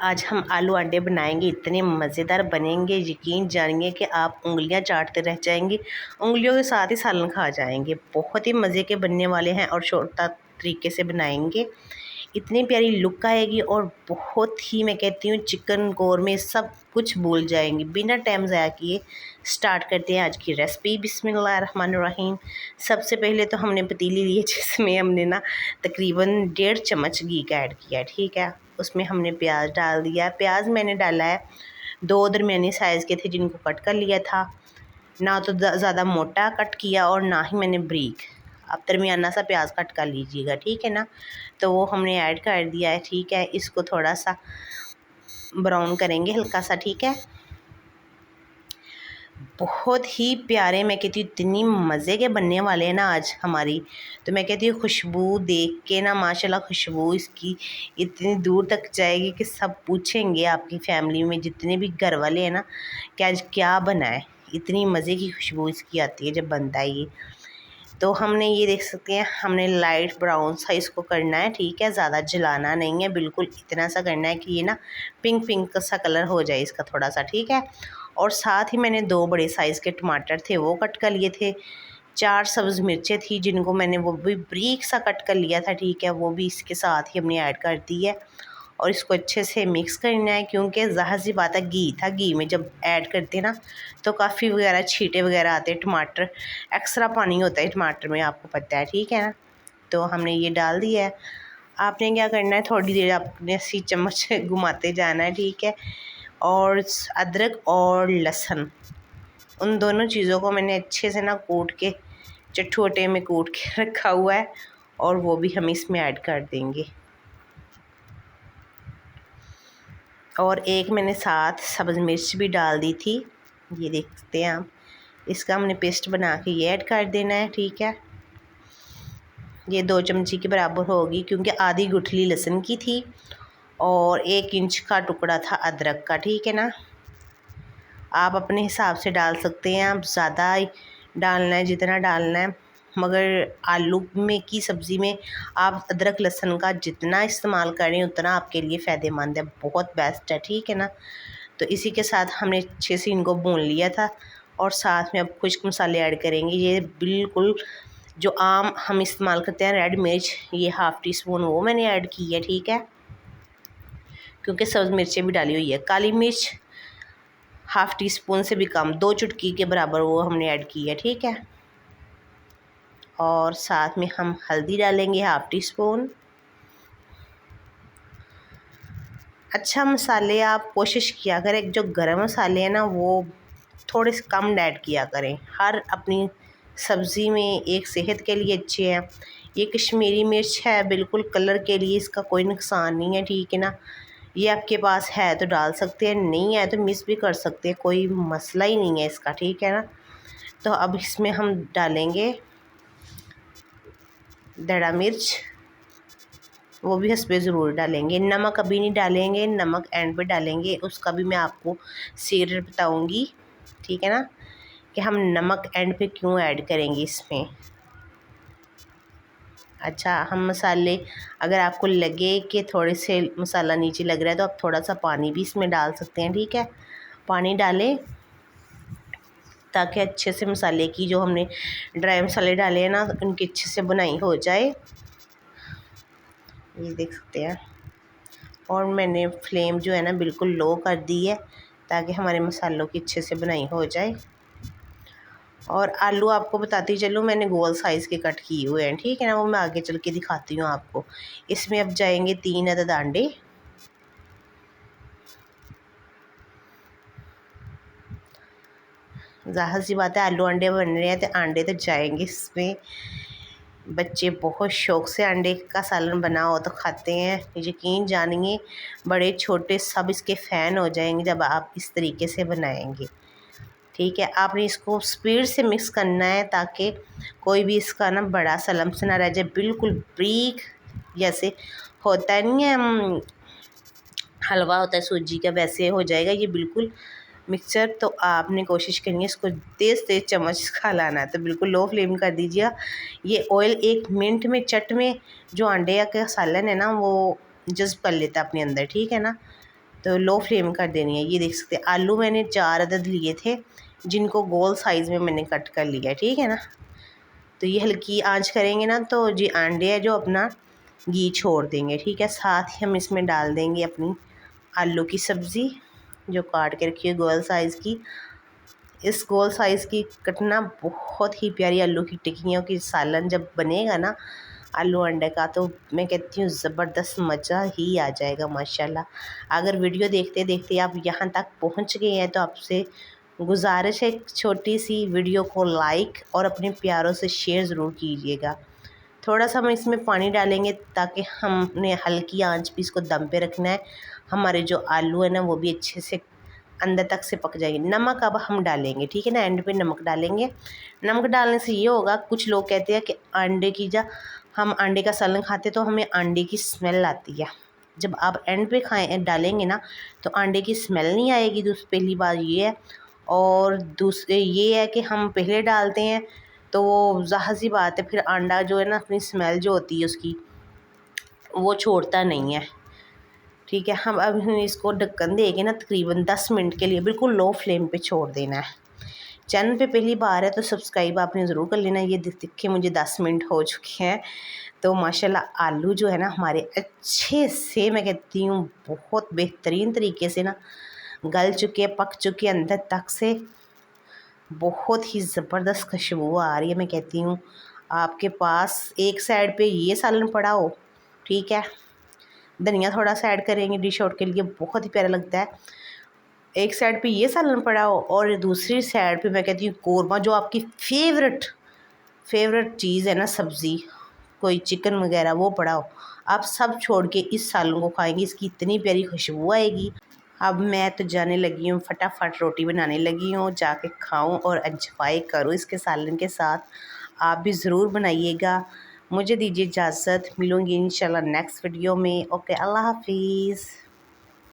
आज हम आलू अंडे बनाएंगे, इतने मज़ेदार बनेंगे, यकीन जानिए कि आप उंगलियां चाटते रह जाएंगे, उंगलियों के साथ ही सालन खा जाएंगे। बहुत ही मज़े के बनने वाले हैं और शॉर्ट तरीके से बनाएंगे। इतनी प्यारी लुक आएगी और बहुत ही, मैं कहती हूँ, चिकन कौरमे सब कुछ भूल जाएंगे। बिना टाइम ज़ाया किए स्टार्ट करते हैं आज की रेसिपी। बिस्मिल्लाहिर्रहमानिर्रहीम। सबसे पहले तो हमने पतीली ली है जिसमें हमने ना तकरीबन 1.5 चम्मच घी का ऐड किया, ठीक है। उसमें हमने प्याज डाल दिया। प्याज मैंने डाला है 2 दरमियानी साइज़ के थे जिनको कट कर लिया था, ना तो ज़्यादा मोटा कट किया और ना ही मैंने ब्रीक। आप दरमियाना सा प्याज कट कर लीजिएगा, ठीक है ना। तो वो हमने ऐड कर दिया है, ठीक है। इसको थोड़ा सा ब्राउन करेंगे हल्का सा, ठीक है। बहुत ही प्यारे, मैं कहती हूँ इतनी मज़े के बनने वाले हैं ना आज हमारी। तो मैं कहती हूँ खुशबू देख के ना माशाल्लाह खुशबू इसकी इतनी दूर तक जाएगी कि सब पूछेंगे आपकी फैमिली में जितने भी घर वाले हैं ना कि आज क्या बना है। इतनी मज़े की खुशबू इसकी आती है जब बनता है ये। तो हमने ये देख सकते हैं, हमने लाइट ब्राउन सा इसको करना है, ठीक है। ज़्यादा जलाना नहीं है, बिल्कुल इतना सा करना है कि ये ना पिंक पिंक सा कलर हो जाए इसका थोड़ा सा, ठीक है। और साथ ही मैंने 2 बड़े साइज़ के टमाटर थे वो कट कर लिए थे। 4 सब्ज़ मिर्चें थी जिनको मैंने वो भी बारीक सा कट कर लिया था, ठीक है। वो भी इसके साथ ही हमने ऐड कर दी है और इसको अच्छे से मिक्स करना है, क्योंकि ज़ाहिर सी बात है घी था, घी में जब ऐड करते ना तो काफ़ी वगैरह छींटे वगैरह आते हैं। टमाटर एक्स्ट्रा पानी होता है टमाटर में, आपको पता है, ठीक है ना। तो हमने ये डाल दिया है। आपने क्या करना है, थोड़ी देर आपने ऐसी चम्मच घुमाते जाना है, ठीक है। और अदरक और लहसुन, उन दोनों चीज़ों को मैंने अच्छे से ना कूट के चटोटे में कूट के रखा हुआ है और वो भी हम इसमें ऐड कर देंगे। और एक मैंने साथ सब्ज़ मिर्च भी डाल दी थी, ये देखते हैं आप। इसका हमने पेस्ट बना के ये ऐड कर देना है, ठीक है। ये 2 चमची के बराबर होगी, क्योंकि आधी गुठली लहसुन की थी और 1 इंच का टुकड़ा था अदरक का, ठीक है ना। आप अपने हिसाब से डाल सकते हैं, आप ज़्यादा डालना है जितना डालना है, मगर आलू में की सब्ज़ी में आप अदरक लहसुन का जितना इस्तेमाल करें उतना आपके लिए फ़ायदेमंद है, बहुत बेस्ट है, ठीक है ना। तो इसी के साथ हमने अच्छे से इनको भून लिया था और साथ में अब खुश्क मसाले ऐड करेंगे। ये बिल्कुल जो आम हम इस्तेमाल करते हैं रेड मिर्च, ये ½ टी स्पून वो मैंने ऐड की है, ठीक है, क्योंकि सब्ज़ मिर्चें भी डाली हुई है। काली मिर्च ½ टी स्पून से भी कम, 2 चुटकी के बराबर वो हमने ऐड की है, ठीक है। और साथ में हम हल्दी डालेंगे ½ टी स्पून। अच्छा, मसाले आप कोशिश किया करें जो गरम मसाले हैं ना वो थोड़े से कम ऐड किया करें। हर अपनी सब्ज़ी में एक सेहत के लिए अच्छे हैं। ये कश्मीरी मिर्च है, बिल्कुल कलर के लिए, इसका कोई नुकसान नहीं है, ठीक है ना। ये आपके पास है तो डाल सकते हैं, नहीं है तो मिस भी कर सकते हैं, कोई मसला ही नहीं है इसका, ठीक है ना। तो अब इसमें हम डालेंगे दड़ा मिर्च, वो भी हस्बे ज़रूर डालेंगे। नमक अभी नहीं डालेंगे, नमक एंड पे डालेंगे, उसका भी मैं आपको सीक्रेट बताऊंगी, ठीक है ना, कि हम नमक एंड पे क्यों ऐड करेंगे इसमें। अच्छा, हम मसाले, अगर आपको लगे कि थोड़े से मसाला नीचे लग रहा है तो आप थोड़ा सा पानी भी इसमें डाल सकते हैं, ठीक है। पानी डालें ताकि अच्छे से मसाले की, जो हमने ड्राई मसाले डाले हैं ना, उनकी अच्छे से बुनाई हो जाए। ये देख सकते हैं। और मैंने फ्लेम जो है ना बिल्कुल लो कर दी है ताकि हमारे मसालों की अच्छे से बुनाई हो जाए। और आलू आपको बताती चलूँ, मैंने गोल साइज़ के कट किए हुए हैं, ठीक है ना, वो मैं आगे चल के दिखाती हूँ आपको। इसमें अब जाएंगे 3 अदद अंडे। ज़ाहिर सी बात है आलू अंडे बन रहे हैं तो अंडे तो जाएंगे इसमें। बच्चे बहुत शौक़ से अंडे का सालन बना हो तो खाते हैं, यकीन जानिए बड़े छोटे सब इसके फ़ैन हो जाएंगे जब आप इस तरीके से बनाएंगे, ठीक है। आपने इसको स्पीड से मिक्स करना है ताकि कोई भी इसका ना बड़ा सा लम्स ना रह जाए। बिल्कुल ब्रीक जैसे होता नहीं है हलवा होता है सूजी का, वैसे हो जाएगा ये बिल्कुल मिक्सचर। तो आपने कोशिश करनी है इसको तेज़ तेज़ चम्मच खा लाना है, तो बिल्कुल लो फ्लेम कर दीजिए। ये ऑयल 1 मिनट में चट में जो अंडे का सालन है ना वो जज़्ब कर लेता है अपने अंदर, ठीक है ना। तो लो फ्लेम कर देनी है। ये देख सकते हैं आलू मैंने 4 अदद लिए थे, जिनको गोल साइज़ में मैंने कट कर लिया, ठीक है ना। तो ये हल्की आंच करेंगे ना तो जी अंडे है जो अपना घी छोड़ देंगे, ठीक है। साथ ही हम इसमें डाल देंगे अपनी आलू की सब्ज़ी जो काट के रखी है गोल साइज़ की। इस गोल साइज़ की कटना बहुत ही प्यारी आलू की टिक्कियों की सालन जब बनेगा ना आलू अंडे का, तो मैं कहती हूँ ज़बरदस्त मज़ा ही आ जाएगा माशाल्लाह। अगर वीडियो देखते देखते आप यहाँ तक पहुँच गए हैं तो आपसे गुजारिश है, एक छोटी सी वीडियो को लाइक और अपने प्यारों से शेयर ज़रूर कीजिएगा। थोड़ा सा हम इसमें पानी डालेंगे ताकि हमने हल्की आंच पे इसको दम पे रखना है। हमारे जो आलू है ना वो भी अच्छे से अंदर तक से पक जाएंगे। नमक अब हम डालेंगे, ठीक है ना, एंड पे नमक डालेंगे। नमक डालने से ये होगा, कुछ लोग कहते हैं कि अंडे की हम अंडे का सालन खाते तो हमें अंडे की स्मेल आती है। जब आप एंड पे डालेंगे ना तो अंडे की स्मेल नहीं आएगी। पहली बात ये है, और दूसरे ये है कि हम पहले डालते हैं तो वो ज़ाहिर सी बात है फिर अंडा जो है ना अपनी स्मेल जो होती है उसकी वो छोड़ता नहीं है, ठीक है। हम अब इसको ढक्कन देके ना तकरीबन 10 मिनट के लिए बिल्कुल लो फ्लेम पे छोड़ देना है। चैनल पे पहली बार है तो सब्सक्राइब आपने ज़रूर कर लेना। ये देखिए मुझे 10 मिनट हो चुके हैं तो माशाल्लाह आलू जो है ना हमारे अच्छे से, मैं कहती हूँ बहुत बेहतरीन तरीके से ना गल चुके हैं, पक चुके हैं अंदर तक से। बहुत ही ज़बरदस्त खुशबू आ रही है। मैं कहती हूँ आपके पास एक साइड पे ये सालन पड़ा हो, ठीक है, धनिया थोड़ा सा ऐड करेंगे डिश आउट के लिए, बहुत ही प्यारा लगता है। एक साइड पे ये सालन पड़ा हो और दूसरी साइड पे मैं कहती हूँ कोरमा, जो आपकी फेवरेट चीज़ है ना, सब्ज़ी कोई चिकन वगैरह वो पड़ा हो, आप सब छोड़ के इस सालन को खाएंगे, इसकी इतनी प्यारी खुशबू आएगी। अब मैं तो जाने लगी हूँ, फटाफट रोटी बनाने लगी हूँ, जाके खाऊँ और एंजॉय करूँ इसके सालन के साथ। आप भी ज़रूर बनाइएगा। मुझे दीजिए इजाज़त, मिलूँगी इंशाल्लाह नेक्स्ट वीडियो में। ओके, अल्लाह हाफिज़।